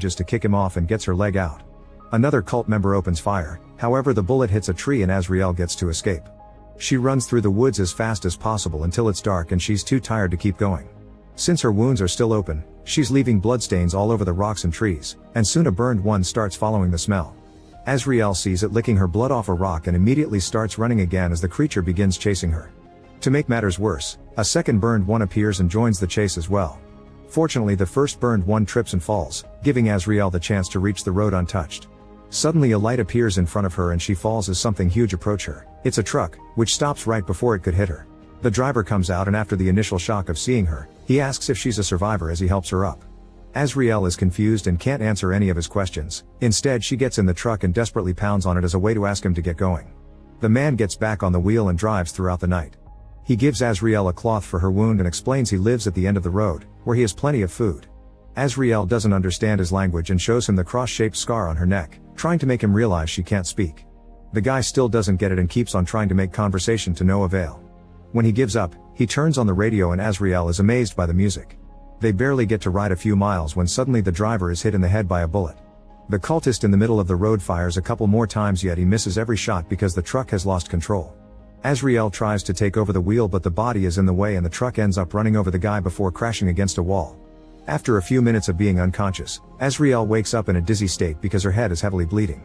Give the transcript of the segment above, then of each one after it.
manages to kick him off and gets her leg out. Another cult member opens fire, however the bullet hits a tree and Azriel gets to escape. She runs through the woods as fast as possible until it's dark and she's too tired to keep going. Since her wounds are still open, she's leaving bloodstains all over the rocks and trees, and soon a burned one starts following the smell. Azriel sees it licking her blood off a rock and immediately starts running again as the creature begins chasing her. To make matters worse, a second burned one appears and joins the chase as well. Fortunately, the first burned one trips and falls, giving Azriel the chance to reach the road untouched. Suddenly a light appears in front of her and she falls as something huge approach her. It's a truck, which stops right before it could hit her. The driver comes out and after the initial shock of seeing her, he asks if she's a survivor as he helps her up. Azriel is confused and can't answer any of his questions. Instead, she gets in the truck and desperately pounds on it as a way to ask him to get going. The man gets back on the wheel and drives throughout the night. He gives Azriel a cloth for her wound and explains he lives at the end of the road, where he has plenty of food. Azriel doesn't understand his language and shows him the cross-shaped scar on her neck, trying to make him realize she can't speak. The guy still doesn't get it and keeps on trying to make conversation to no avail. When he gives up, he turns on the radio and Azriel is amazed by the music. They barely get to ride a few miles when suddenly the driver is hit in the head by a bullet. The cultist in the middle of the road fires a couple more times yet he misses every shot because the truck has lost control. Azriel tries to take over the wheel but the body is in the way and the truck ends up running over the guy before crashing against a wall. After a few minutes of being unconscious, Azriel wakes up in a dizzy state because her head is heavily bleeding.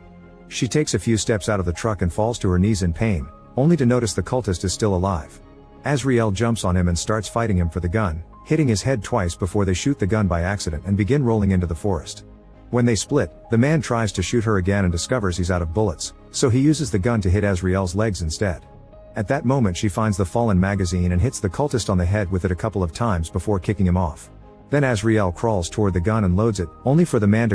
She takes a few steps out of the truck and falls to her knees in pain, only to notice the cultist is still alive. Azriel jumps on him and starts fighting him for the gun, hitting his head twice before they shoot the gun by accident and begin rolling into the forest. When they split, the man tries to shoot her again and discovers he's out of bullets, so he uses the gun to hit Azriel's legs instead. At that moment she finds the fallen magazine and hits the cultist on the head with it a couple of times before kicking him off. Then Azriel crawls toward the gun and loads it, only for the man to